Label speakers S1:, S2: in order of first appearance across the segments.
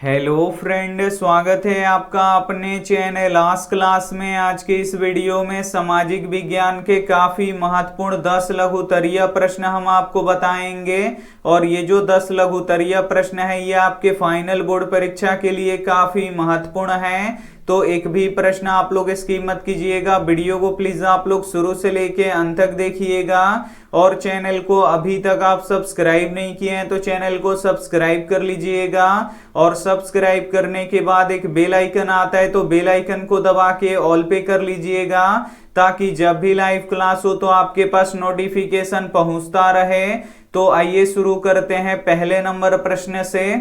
S1: Hello friend, स्वागत है आपका अपने चैनल आज क्लास में। आज के इस वीडियो में सामाजिक विज्ञान के काफी महत्वपूर्ण 10 लघु उत्तरीय प्रश्न हम आपको बताएंगे। और ये जो 10 लघु उत्तरीय प्रश्न है ये आपके फाइनल बोर्ड परीक्षा के लिए काफी महत्वपूर्ण है। तो एक भी प्रश्न आप लोग स्किप मत कीजिएगा, वीडियो को प्लीज आप लोग शुरू से लेके अंत तक देखिएगा। और चैनल को अभी तक आप सब्सक्राइब नहीं किए हैं तो चैनल को सब्सक्राइब कर लीजिएगा। और सब्सक्राइब करने के बाद एक बेल आइकन आता है तो बेल आइकन को दबा के ऑल पे कर लीजिएगा, ताकि जब भी लाइव क्लास हो तो आपके पास नोटिफिकेशन पहुंचता रहे। तो आइए शुरू करते हैं पहले नंबर प्रश्न से।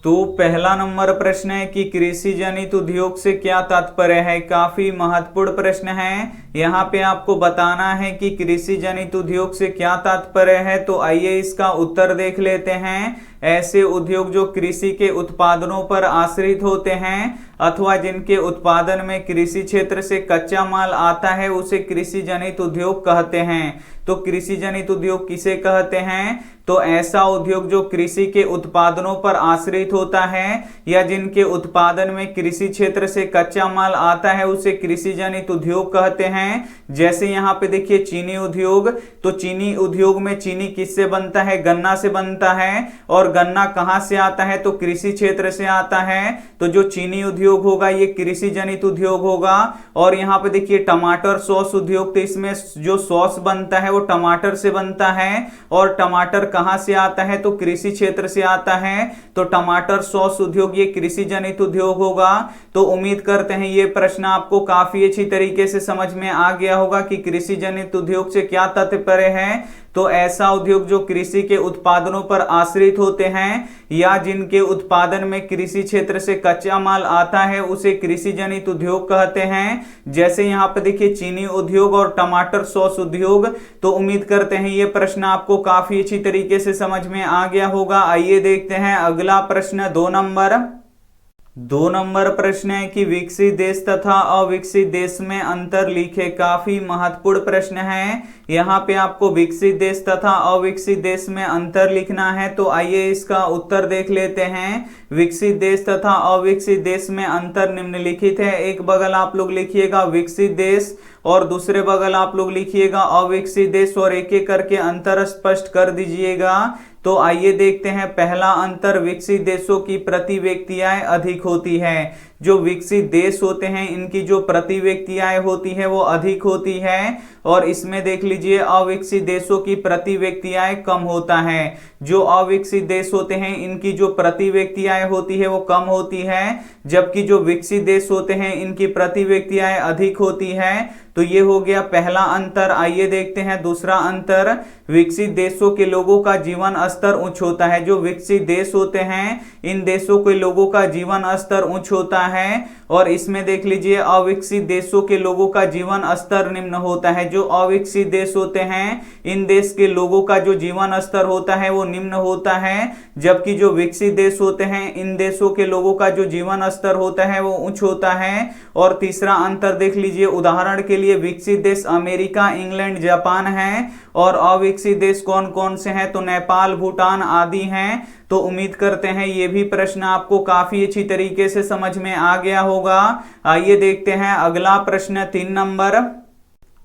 S1: तो पहला नंबर प्रश्न है कि कृषि जनित उद्योग से क्या तात्पर्य है। काफी महत्वपूर्ण प्रश्न है। यहाँ पे आपको बताना है कि कृषि जनित उद्योग से क्या तात्पर्य है। तो आइए इसका उत्तर देख लेते हैं। ऐसे उद्योग जो कृषि के उत्पादनों पर आश्रित होते हैं अथवा जिनके उत्पादन में कृषि क्षेत्र से कच्चा माल आता है उसे कृषि जनित उद्योग कहते हैं। तो कृषि जनित उद्योग किसे कहते हैं? तो ऐसा उद्योग जो कृषि के उत्पादनों पर आश्रित होता है या जिनके उत्पादन में कृषि क्षेत्र से कच्चा माल आता है उसे कृषि जनित उद्योग कहते हैं। जैसे यहाँ पे देखिए चीनी उद्योग, तो चीनी उद्योग में चीनी किससे बनता है? गन्ना से बनता है। और गन्ना कहाँ से आता है? तो कृषि क्षेत्र से आता है। तो जो चीनी उद्योग होगा ये कृषि जनित उद्योग होगा। और यहाँ पे देखिए टमाटर सॉस उद्योग, तो इसमें जो सॉस बनता है वो टमाटर से बनता है। और टमाटर कहाँ से आता है? तो कृषि क्षेत्र से आता है। तो टमाटर सॉस उद्योग ये कृषि जनित उद्योग होगा। तो उम्मीद करते हैं ये प्रश्न आपको काफी अच्छी तरीके से समझ में आ गया होगा कि कृषि जनित उद्योग से क्या तात्पर्य है। तो ऐसा उद्योग जो कृषि के उत्पादनों पर आश्रित होते हैं या जिनके उत्पादन में कृषि क्षेत्र से कच्चा माल आता है उसे कृषि जनित उद्योग कहते हैं। जैसे यहाँ पे देखिए चीनी उद्योग और टमाटर सॉस उद्योग। तो उम्मीद करते हैं ये प्रश्न आपको काफी अच्छी तरीके से समझ में आ गया होगा। आइए देखते हैं अगला प्रश्न 2 नंबर प्रश्न है कि विकसित देश तथा अविकसित देश में अंतर लिखे। काफी महत्वपूर्ण प्रश्न है। यहाँ पे आपको विकसित देश तथा अविकसित देश में अंतर लिखना है। तो आइए इसका उत्तर देख लेते हैं। विकसित देश तथा अविकसित देश में अंतर निम्नलिखित है। एक बगल आप लोग लिखिएगा विकसित देश और दूसरे बगल आप लोग लिखिएगा अविकसित देश और एक एक करके अंतर स्पष्ट कर दीजिएगा। तो आइए देखते हैं। पहला अंतर, विकसित देशों की प्रति व्यक्ति आय अधिक होती है। जो विकसित देश होते हैं इनकी जो प्रति व्यक्ति आय होती है वो अधिक होती है। और इसमें देख लीजिए अविकसित देशों की प्रति व्यक्ति आय कम होता है। जो अविकसित देश होते हैं इनकी जो प्रति व्यक्ति आय होती है वो कम होती है, जबकि जो विकसित देश होते हैं इनकी प्रति व्यक्ति आय अधिक होती है। तो ये हो गया पहला अंतर। आइए देखते हैं दूसरा अंतर, विकसित देशों के लोगों का जीवन स्तर उच्च होता है। जो विकसित देश होते हैं इन देशों के लोगों का जीवन स्तर उच्च होता है। और इसमें देख लीजिए अविकसित देशों के लोगों का जीवन स्तर निम्न होता है। जो अविकसित देश होते हैं इन देश के लोगों का जो जीवन स्तर होता है वो निम्न होता है, जबकि जो विकसित देश होते हैं इन देशों के लोगों का जो जीवन स्तर होता है वो उच्च होता है। और तीसरा अंतर देख लीजिए, उदाहरण के लिए विकसित देश अमेरिका, इंग्लैंड, जापान है। और अविकसित देश कौन कौन से हैं? तो नेपाल, भूटान आदि हैं। तो उम्मीद करते हैं ये भी प्रश्न आपको काफी अच्छी तरीके से समझ में आ गया होगा। आइए देखते हैं अगला प्रश्न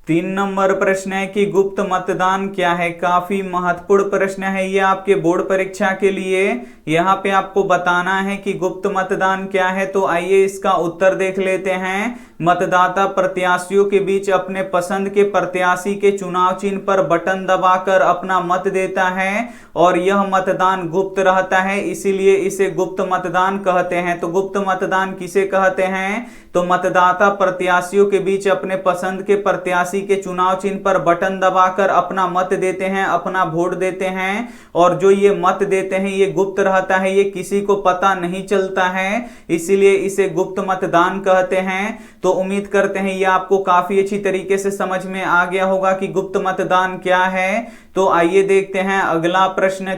S1: 3 नंबर प्रश्न है कि गुप्त मतदान क्या है। काफी महत्वपूर्ण प्रश्न है ये आपके बोर्ड परीक्षा के लिए। यहाँ पे आपको बताना है कि गुप्त मतदान क्या है। तो आइए इसका उत्तर देख लेते हैं। मतदाता प्रत्याशियों के बीच अपने पसंद के प्रत्याशी के चुनाव चिन्ह पर बटन दबाकर अपना मत देता है और यह मतदान गुप्त रहता है, इसीलिए इसे गुप्त मतदान कहते हैं। तो गुप्त मतदान किसे कहते हैं? तो मतदाता प्रत्याशियों के बीच अपने पसंद के प्रत्याशी के चुनाव चिन्ह पर बटन दबाकर अपना मत देते हैं, अपना वोट देते हैं। और जो ये मत देते हैं ये गुप्त रहता है, ये किसी को पता नहीं चलता है, इसीलिए इसे गुप्त मतदान कहते हैं। तो उम्मीद करते हैं ये आपको काफी अच्छी तरीके से समझ में आ गया होगा कि गुप्त मतदान क्या है। तो आइए देखते हैं अगला प्रश्न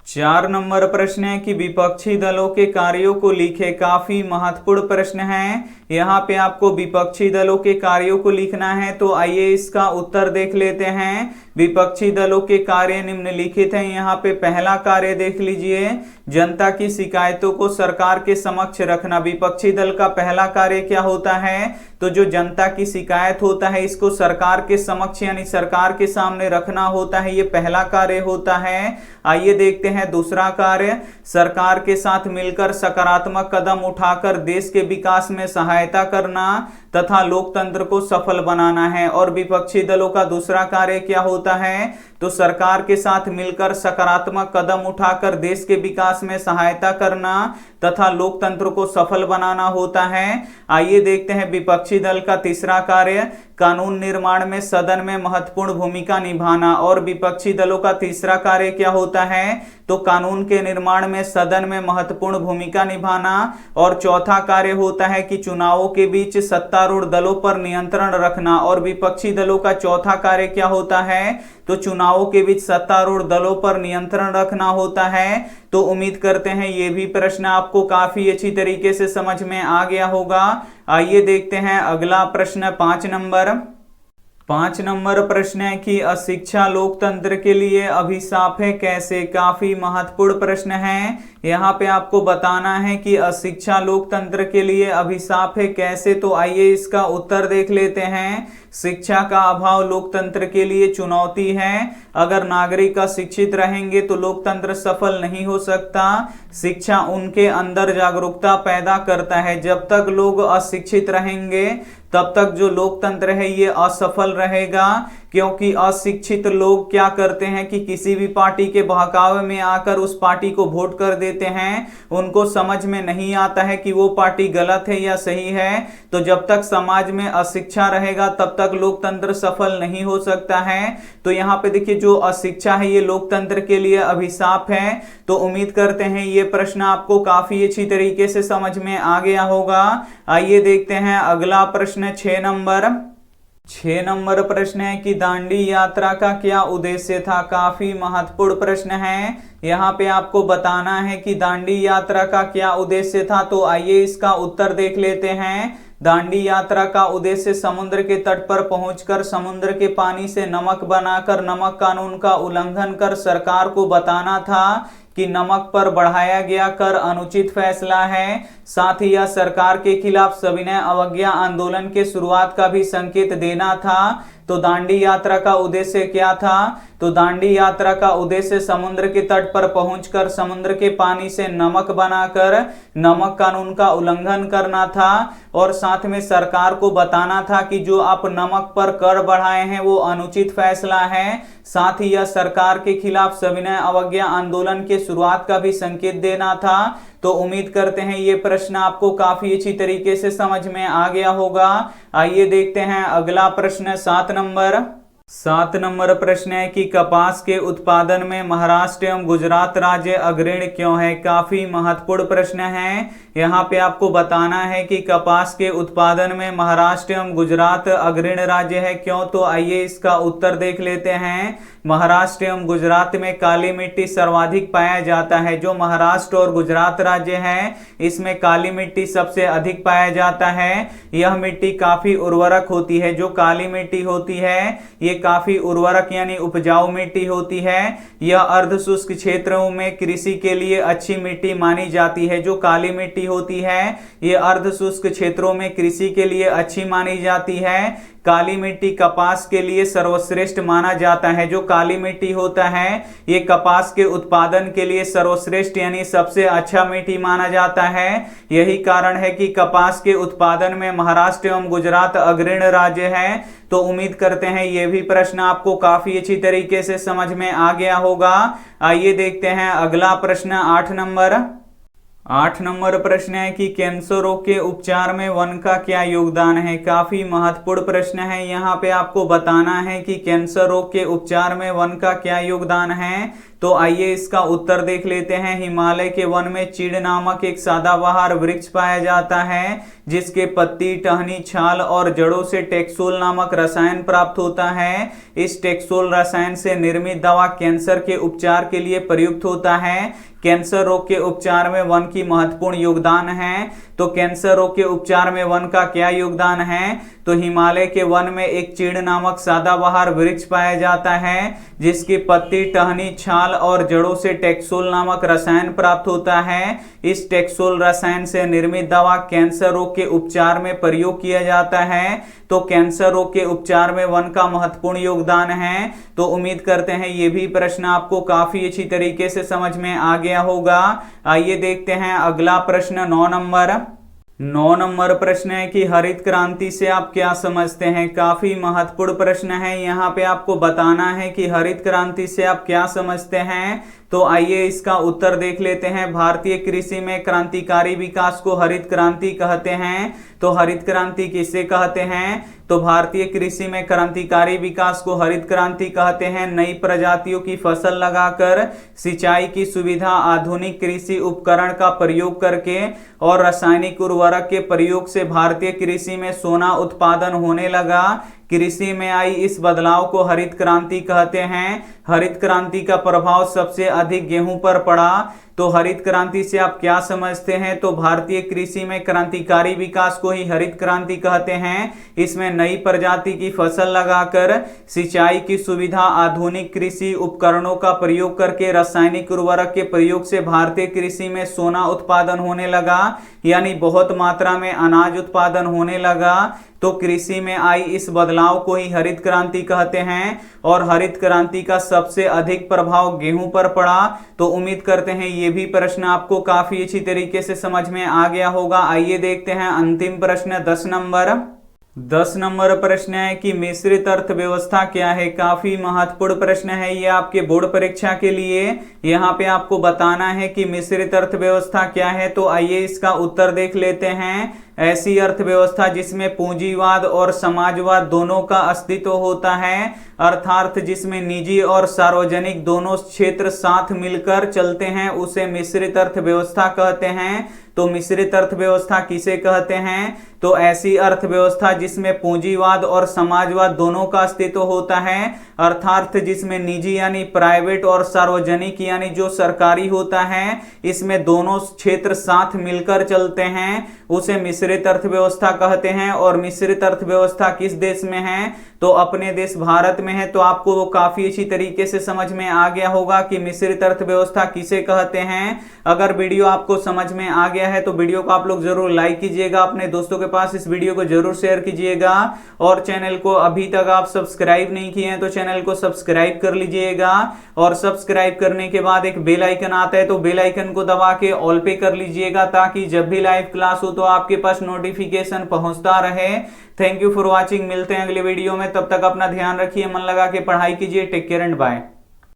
S1: 4 नंबर प्रश्न है कि विपक्षी दलों के कार्यों को लिखे। काफी महत्वपूर्ण प्रश्न है। यहाँ पे आपको विपक्षी दलों के कार्यों को लिखना है। तो आइए इसका उत्तर देख लेते हैं। विपक्षी दलों के कार्य निम्नलिखित हैं। यहाँ पे पहला कार्य देख लीजिए, जनता की शिकायतों को सरकार के समक्ष रखना। विपक्षी दल का पहला कार्य क्या होता है? तो जो जनता की शिकायत होता है इसको सरकार के समक्ष यानी सरकार के सामने रखना होता है, ये पहला कार्य होता है। आइए देखते हैं दूसरा कार्य, सरकार के साथ मिलकर सकारात्मक कदम उठाकर देश के विकास में सहायता करना तथा लोकतंत्र को सफल बनाना है। और विपक्षी दलों का दूसरा कार्य क्या होता है? तो सरकार के साथ मिलकर सकारात्मक कदम उठाकर देश के विकास में सहायता करना तथा लोकतंत्र को सफल बनाना होता है। आइए देखते हैं विपक्षी दल का तीसरा कार्य, कानून निर्माण में सदन में महत्वपूर्ण भूमिका निभाना। और विपक्षी दलों का तीसरा कार्य क्या होता है? तो कानून के निर्माण में सदन में महत्वपूर्ण भूमिका निभाना। और चौथा कार्य होता है कि चुनावों के बीच सत्तारूढ़ दलों पर नियंत्रण रखना। और विपक्षी दलों का चौथा कार्य क्या होता है? तो चुनावों के बीच सत्तारूढ़ दलों पर नियंत्रण रखना होता है। तो उम्मीद करते हैं ये भी प्रश्न आपको काफी अच्छी तरीके से समझ में आ गया होगा। आइए देखते हैं अगला प्रश्न 5 नंबर। 5 नंबर प्रश्न है कि अशिक्षा लोकतंत्र के लिए अभिशाप है कैसे? काफी महत्वपूर्ण प्रश्न है। यहाँ पे आपको बताना है कि अशिक्षा लोकतंत्र के लिए अभिशाप है कैसे। तो आइए इसका उत्तर देख लेते हैं। शिक्षा का अभाव लोकतंत्र के लिए चुनौती है। अगर नागरिक अशिक्षित रहेंगे तो लोकतंत्र सफल नहीं हो सकता। शिक्षा उनके अंदर जागरूकता पैदा करता है। जब तक लोग अशिक्षित रहेंगे तब तक जो लोकतंत्र है ये असफल रहेगा, क्योंकि अशिक्षित लोग क्या करते हैं कि किसी भी पार्टी के बहकावे में आकर उस पार्टी को वोट कर देते हैं। उनको समझ में नहीं आता है कि वो पार्टी गलत है या सही है। तो जब तक समाज में अशिक्षा रहेगा तब तक लोकतंत्र सफल नहीं हो सकता है। तो यहाँ पे देखिए जो अशिक्षा है ये लोकतंत्र के लिए अभिशाप है। तो उम्मीद करते हैं ये प्रश्न आपको काफी अच्छी तरीके से समझ में आ गया होगा। आइए देखते हैं अगला प्रश्न 6 नंबर। 6 नंबर प्रश्न है कि दांडी यात्रा का क्या उद्देश्य था? काफी महत्वपूर्ण प्रश्न है। यहाँ पे आपको बताना है कि दांडी यात्रा का क्या उद्देश्य था। तो आइए इसका उत्तर देख लेते हैं। दांडी यात्रा का उद्देश्य समुद्र के तट पर पहुंचकर समुद्र के पानी से नमक बनाकर नमक कानून का उल्लंघन कर सरकार को बताना था कि नमक पर बढ़ाया गया कर अनुचित फैसला है। साथ ही यह सरकार के खिलाफ सविनय अवज्ञा आंदोलन के शुरुआत का भी संकेत देना था। तो दांडी यात्रा का उद्देश्य क्या था? तो दांडी यात्रा का उद्देश्य समुद्र के तट पर पहुंचकर समुद्र के पानी से नमक बनाकर नमक कानून का उल्लंघन करना था और साथ में सरकार को बताना था कि जो आप नमक पर कर बढ़ाए हैं वो अनुचित फैसला है। साथ ही यह सरकार के खिलाफ सविनय अवज्ञा आंदोलन के शुरुआत का भी संकेत देना था। तो उम्मीद करते हैं ये प्रश्न आपको काफी अच्छी तरीके से समझ में आ गया होगा। आइए देखते हैं अगला प्रश्न 7 नंबर। 7 नंबर प्रश्न है कि कपास के उत्पादन में महाराष्ट्र एवं गुजरात राज्य अग्रणी क्यों है? काफी महत्वपूर्ण प्रश्न है। यहाँ पे आपको बताना है कि कपास के उत्पादन में महाराष्ट्र एवं गुजरात अग्रणी राज्य है क्यों। तो आइए इसका उत्तर देख लेते हैं। महाराष्ट्र एवं गुजरात में काली मिट्टी सर्वाधिक पाया जाता है। जो महाराष्ट्र और गुजरात राज्य है इसमें काली मिट्टी सबसे अधिक पाया जाता है। यह मिट्टी काफी उर्वरक होती है। जो काली मिट्टी होती है ये काफी उर्वरक यानी उपजाऊ मिट्टी होती है। यह अर्ध शुष्क क्षेत्रों में कृषि के लिए अच्छी मिट्टी मानी जाती है। जो काली मिट्टी होती है ये अर्ध शुष्क क्षेत्रों में कृषि के लिए अच्छी मानी जाती है। काली मिट्टी कपास के लिए सर्वश्रेष्ठ माना जाता है। जो काली मिट्टी होता है ये कपास के उत्पादन के लिए सर्वश्रेष्ठ यानी सबसे अच्छा मिट्टी माना जाता है। यही कारण है कि कपास के उत्पादन में महाराष्ट्र एवं गुजरात अग्रणी राज्य है। तो उम्मीद करते हैं ये भी प्रश्न आपको काफी अच्छी तरीके से समझ में आ गया होगा। आइए देखते हैं अगला प्रश्न 8 नंबर। 8 नंबर प्रश्न है कि कैंसर रोग के उपचार में वन का क्या योगदान है? काफी महत्वपूर्ण प्रश्न है। यहाँ पे आपको बताना है कि कैंसर रोग के उपचार में वन का क्या योगदान है। तो आइए इसका उत्तर देख लेते हैं। हिमालय के वन में चीड़ नामक एक सदाबहार वृक्ष पाया जाता है जिसके पत्ती, टहनी, छाल और जड़ों से टेक्सोल नामक रसायन प्राप्त होता है। इस टेक्सोल रसायन से निर्मित दवा कैंसर के उपचार के लिए प्रयुक्त होता है। कैंसर रोग के उपचार में वन की महत्वपूर्ण योगदान है। तो कैंसर रोग के उपचार में वन का क्या योगदान है? तो हिमालय के वन में एक चीड़ नामक सदाबहार वृक्ष पाया जाता है जिसकी पत्ती, टहनी, छाल और जड़ों से टेक्सोल नामक रसायन प्राप्त होता है। इस टेक्सोल रसायन से निर्मित दवा कैंसर रोग के उपचार में प्रयोग किया जाता है। तो कैंसर रोग के उपचार में वन का महत्वपूर्ण योगदान है। तो उम्मीद करते हैं ये भी प्रश्न आपको काफी अच्छी तरीके से समझ में आ गया होगा। आइए देखते हैं अगला प्रश्न 9 नंबर प्रश्न है कि हरित क्रांति से आप क्या समझते हैं। काफी महत्वपूर्ण प्रश्न है। यहाँ पे आपको बताना है कि हरित क्रांति से आप क्या समझते हैं। तो आइए इसका उत्तर देख लेते हैं। भारतीय कृषि में क्रांतिकारी विकास को हरित क्रांति कहते हैं। तो हरित क्रांति किसे कहते हैं? तो भारतीय कृषि में क्रांतिकारी विकास को हरित क्रांति कहते हैं। नई प्रजातियों की फसल लगाकर, सिंचाई की सुविधा, आधुनिक कृषि उपकरण का प्रयोग करके और रासायनिक उर्वरक के प्रयोग से भारतीय कृषि में सोना उत्पादन होने लगा। कृषि में आई इस बदलाव को हरित क्रांति कहते हैं। हरित क्रांति का प्रभाव सबसे अधिक गेहूं पर पड़ा। तो हरित क्रांति से आप क्या समझते हैं? तो भारतीय कृषि में क्रांतिकारी विकास को ही हरित क्रांति कहते हैं। इसमें नई प्रजाति की फसल लगाकर, सिंचाई की सुविधा, आधुनिक कृषि उपकरणों का प्रयोग करके, रासायनिक उर्वरक के प्रयोग से भारतीय कृषि में सोना उत्पादन होने लगा, यानी बहुत मात्रा में अनाज उत्पादन होने लगा। तो कृषि में आई इस बदलाव को ही हरित क्रांति कहते हैं। और हरित क्रांति का सबसे अधिक प्रभाव गेहूं पर पड़ा। तो उम्मीद करते हैं ये भी प्रश्न आपको काफी अच्छी तरीके से समझ में आ गया होगा। आइए देखते हैं अंतिम प्रश्न 10 नंबर प्रश्न है कि मिश्रित अर्थव्यवस्था क्या है। काफी महत्वपूर्ण प्रश्न है ये आपके बोर्ड परीक्षा के लिए। यहाँ पे आपको बताना है कि मिश्रित अर्थव्यवस्था क्या है। तो आइए इसका उत्तर देख लेते हैं। ऐसी अर्थव्यवस्था जिसमें पूंजीवाद और समाजवाद दोनों का अस्तित्व होता है, अर्थात जिसमें निजी और सार्वजनिक दोनों क्षेत्र साथ मिलकर चलते हैं, उसे मिश्रित अर्थव्यवस्था कहते हैं। तो मिश्रित अर्थव्यवस्था किसे कहते हैं? तो ऐसी अर्थव्यवस्था जिसमें पूंजीवाद और समाजवाद दोनों का अस्तित्व होता है, अर्थात जिसमें निजी यानी प्राइवेट और सार्वजनिक यानी जो सरकारी होता है, इसमें दोनों क्षेत्र साथ मिलकर चलते हैं, उसे मिश्रित अर्थव्यवस्था कहते हैं। और मिश्रित अर्थव्यवस्था किस देश में है? तो अपने देश भारत में है। तो आपको वो काफी अच्छी तरीके से समझ में आ गया होगा कि मिश्रित अर्थव्यवस्था किसे कहते हैं। अगर वीडियो आपको समझ में आ गया है तो वीडियो को आप लोग जरूर लाइक कीजिएगा, अपने दोस्तों के पास इस वीडियो को जरूर शेयर कीजिएगा। और चैनल को अभी तक आप सब्सक्राइब नहीं किए हैं तो चैनल को सब्सक्राइब कर लीजिएगा। और सब्सक्राइब करने के बाद एक बेल आइकन आता है तो बेल आइकन को दबा के ऑल पे कर लीजिएगा, ताकि जब भी लाइव क्लास हो तो आपके पास नोटिफिकेशन पहुंचता रहे। Thank you for watching. मिलते हैं अगले वीडियो में, तब तक अपना ध्यान रखिए, मन लगा के पढ़ाई कीजिए। Take care and bye.